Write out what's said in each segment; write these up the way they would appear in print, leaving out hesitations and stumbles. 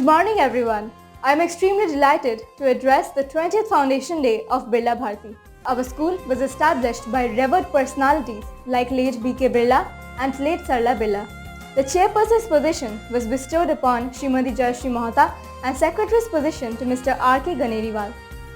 morning everyone. I am extremely delighted to address the 20th Foundation Day of Birla Bharti. Our school was established by revered personalities like late B.K. Birla and late Sarla Birla. The chairperson's position was bestowed upon Srimati Jayashree Mohata and secretary's position to Mr. R.K. Ganeriwal.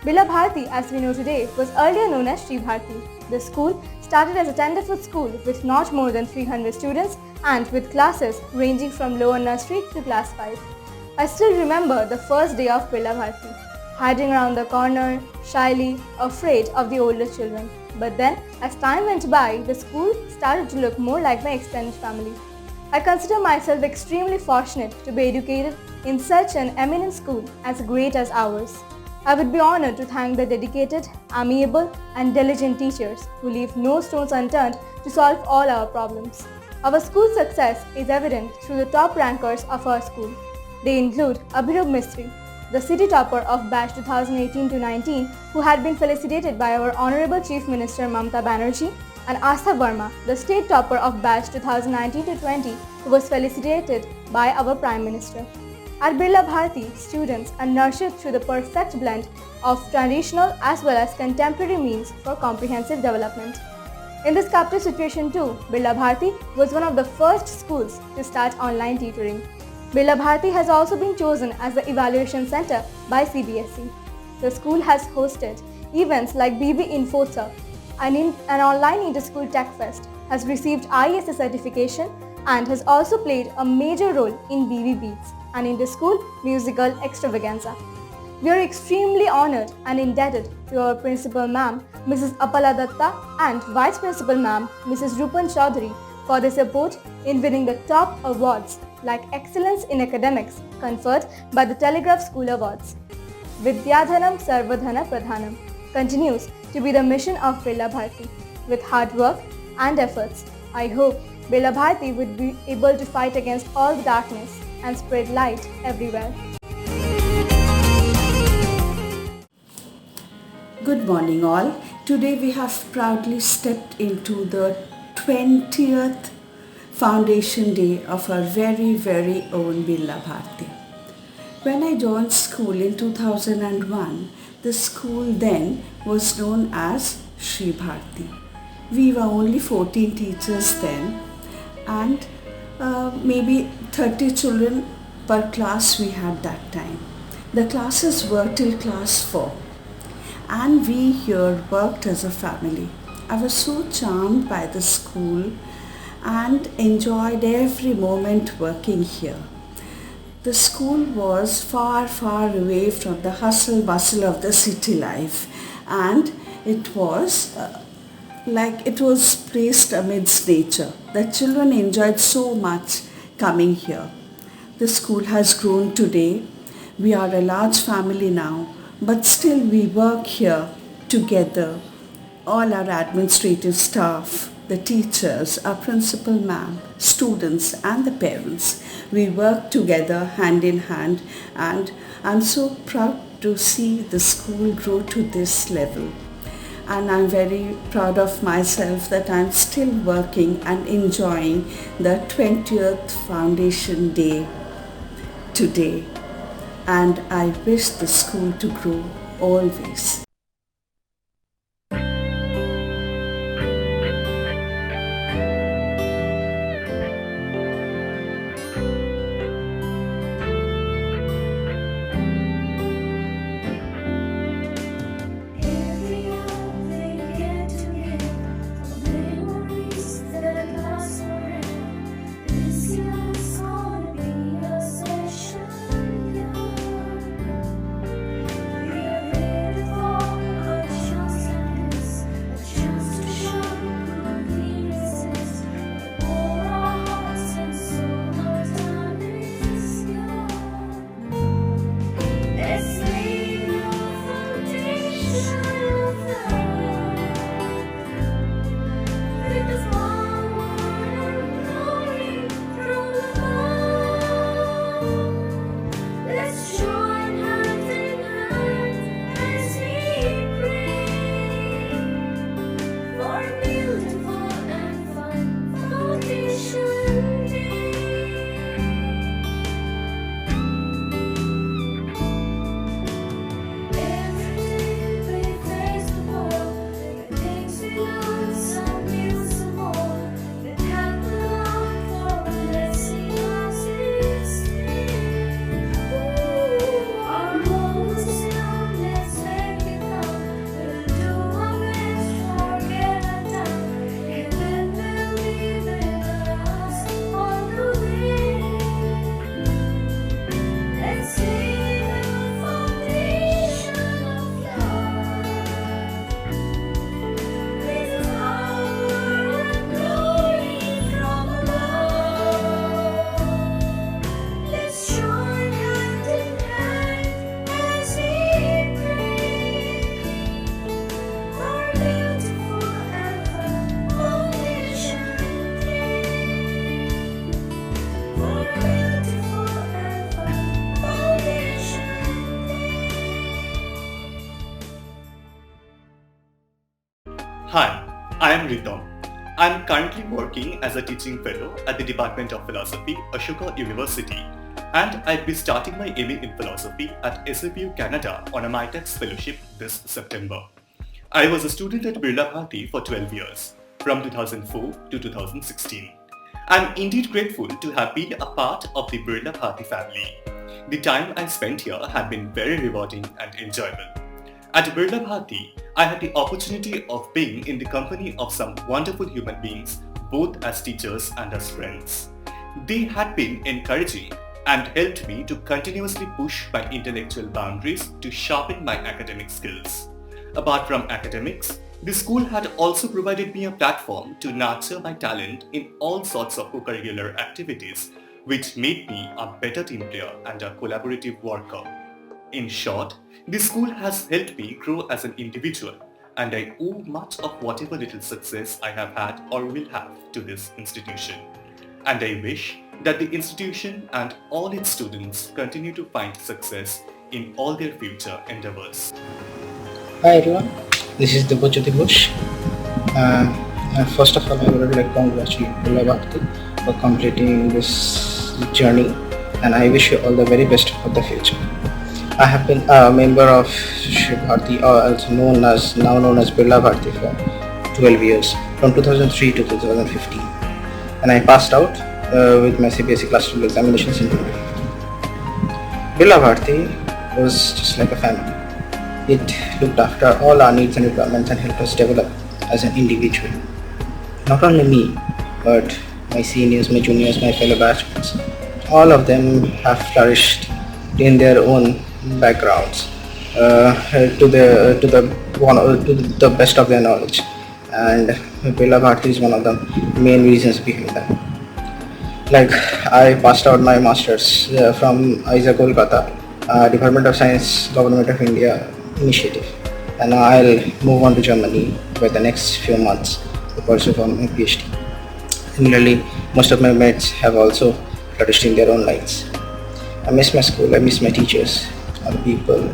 Birla Bharti, as we know today, was earlier known as Sri Bharti. The school started as a tenderfoot school with not more than 300 students and with classes ranging from lower nursery to class 5. I still remember the first day of Birla Bharti, hiding around the corner, shyly, afraid of the older children. But then, as time went by, the school started to look more like my extended family. I consider myself extremely fortunate to be educated in such an eminent school as great as ours. I would be honored to thank the dedicated, amiable and diligent teachers who leave no stones unturned to solve all our problems. Our school's success is evident through the top rankers of our school. They include Abhirab Mistry, the city topper of batch 2018-19 who had been felicitated by our Honorable Chief Minister Mamata Banerjee, and Astha Verma, the state topper of batch 2019-20 who was felicitated by our Prime Minister. At Birla Bharti, students are nurtured through the perfect blend of traditional as well as contemporary means for comprehensive development. In this captive situation too, Birla Bharti was one of the first schools to start online tutoring. Birla Bharti has also been chosen as the evaluation center by CBSE. The school has hosted events like BB Infotsa, an online inter-school tech fest, has received ISA certification and has also played a major role in BB Beats, an inter-school musical extravaganza. We are extremely honored and indebted to our Principal Ma'am, Mrs. Apala Datta, and Vice Principal Ma'am, Mrs. Rupan Chaudhary, for their support in winning the top awards like Excellence in Academics conferred by the Telegraph School Awards. Vidyadhanam Sarvadhana Pradhanam continues to be the mission of Birla Bharti. With hard work and efforts, I hope Birla Bharti would be able to fight against all the darkness and spread light everywhere. Good morning all. Today we have proudly stepped into the 20th Foundation Day of our very own Birla Bharti. When I joined school in 2001, the school then was known as Sri Bharti. We were only 14 teachers then and maybe 30 children per class we had that time. The classes were till class 4 and we here worked as a family. I was so charmed by the school and enjoyed every moment working here. The school was far away from the hustle bustle of the city life, and it was placed amidst nature. The children enjoyed so much coming here. The school has grown today. We are a large family now, but still we work here together. All our administrative staff, the teachers, our principal ma'am, students and the parents. We work together hand in hand, and I'm so proud to see the school grow to this level. And I'm very proud of myself that I'm still working and enjoying the 20th Foundation Day today. And I wish the school to grow always. I am Ritam. I am currently working as a teaching fellow at the Department of Philosophy, Ashoka University, and I'll be starting my MA in Philosophy at SAPU Canada on a MITEX fellowship this September. I was a student at Birla Bharti for 12 years, from 2004 to 2016. I'm indeed grateful to have been a part of the Birla Bharti family. The time I spent here had been very rewarding and enjoyable. At Birla Bharti, I had the opportunity of being in the company of some wonderful human beings, both as teachers and as friends. They had been encouraging and helped me to continuously push my intellectual boundaries to sharpen my academic skills. Apart from academics, the school had also provided me a platform to nurture my talent in all sorts of co-curricular activities, which made me a better team player and a collaborative worker. In short, the school has helped me grow as an individual, and I owe much of whatever little success I have had or will have to this institution. And I wish that the institution and all its students continue to find success in all their future endeavors. Hi everyone, this is Dibojyoti Bush. First of all, I would like to congratulate Birla Bharti for completing this journey, and I wish you all the very best for the future. I have been a member of Shri Bharti, or also known as Birla Bharti, for 12 years, from 2003 to 2015, and I passed out with my CBSE Class 12 examinations in 2015. Birla Bharti was just like a family. It looked after all our needs and requirements and helped us develop as an individual. Not only me, but my seniors, my juniors, my fellow batchmates. All of them have flourished in their own backgrounds to the best of their knowledge. And Birla Bharti is one of the main reasons behind that. Like, I passed out my masters from IISER Kolkata, Department of Science, Government of India initiative, and now I'll move on to Germany for the next few months to pursue for my PhD. Similarly, most of my mates have also flourished in their own lives. I miss my school, I miss my teachers, all the people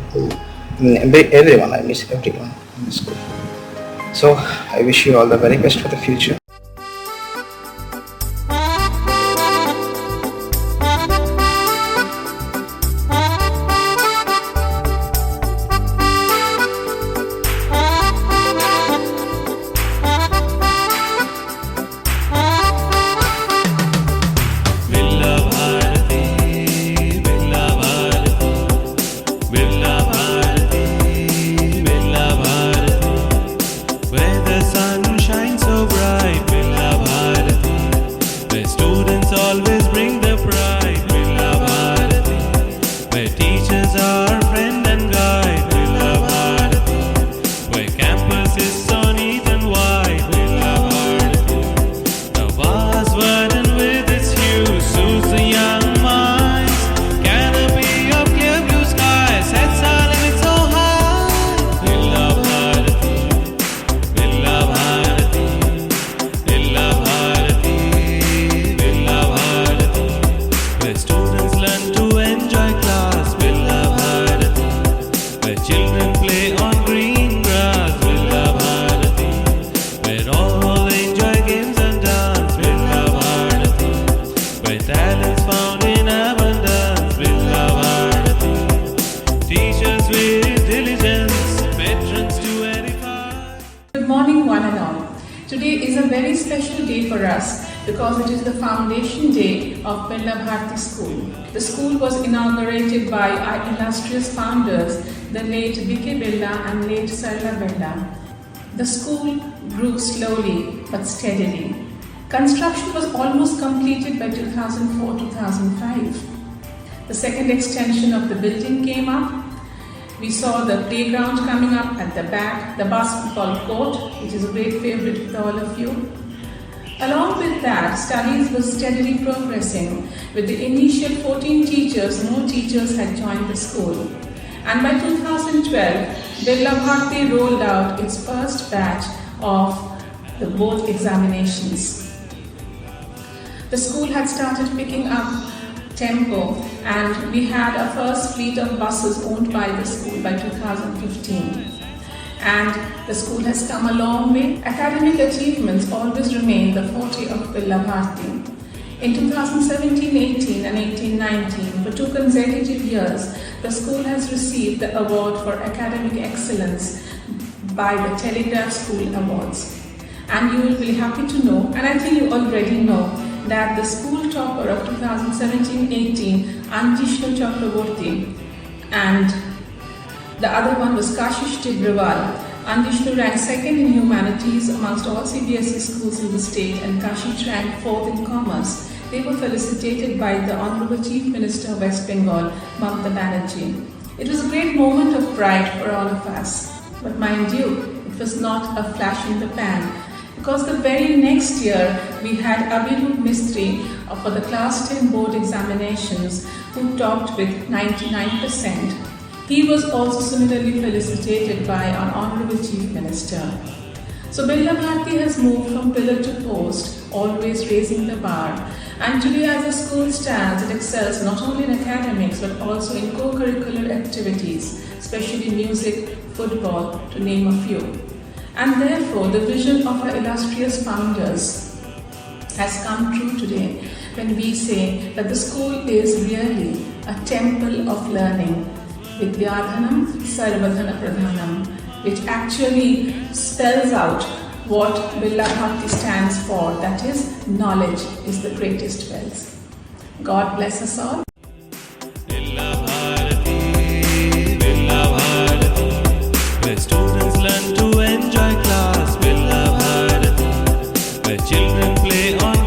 everyone, I miss everyone in the school. So I wish you all the very best for the future. Today is a very special day for us because it is the foundation day of Birla Bharti School. The school was inaugurated by our illustrious founders, the late B.K. Birla and late Sarla Birla. The school grew slowly but steadily. Construction was almost completed by 2004-2005. The second extension of the building came up. We saw the playground coming up at the back, the basketball court, which is a great favorite with all of you. Along with that, studies were steadily progressing. With the initial 14 teachers, more teachers had joined the school. And by 2012, Birla Bharti rolled out its first batch of the board examinations. The school had started picking up tempo, and we had our first fleet of buses owned by the school by 2015. and the school has come a long way. Academic achievements always remain the forte of Birla Bharti. In 2017-18 and 18-19, for 2 consecutive years, the school has received the award for academic excellence by the Telegraph School Awards. And you will be happy to know, and I think you already know, that the school topper of 2017-18, Anjishnu Chakraborty, and the other one was Kashish Tibrewal. Anjishnu ranked second in humanities amongst all CBSE schools in the state, and Kashish ranked fourth in commerce. They were felicitated by the Honorable Chief Minister of West Bengal, Mamata Banerjee. It was a great moment of pride for all of us. But mind you, it was not a flash in the pan, because the very next year we had Abhirup Mistry for the class 10 board examinations, who topped with 99%. He was also similarly felicitated by our Honorable Chief Minister. So Birla Bharti has moved from pillar to post, always raising the bar. And today as the school stands, it excels not only in academics but also in co-curricular activities, especially music, football, to name a few. And therefore, the vision of our illustrious founders has come true today when we say that the school is really a temple of learning. Vidyadhanam Sarvadhana Pradhanam, which actually spells out what Birla Bharti stands for, that is, knowledge is the greatest wealth. God bless us all. Birla Bharati, Birla Bharati, where students learn to enjoy class. Birla Bharati, where children play on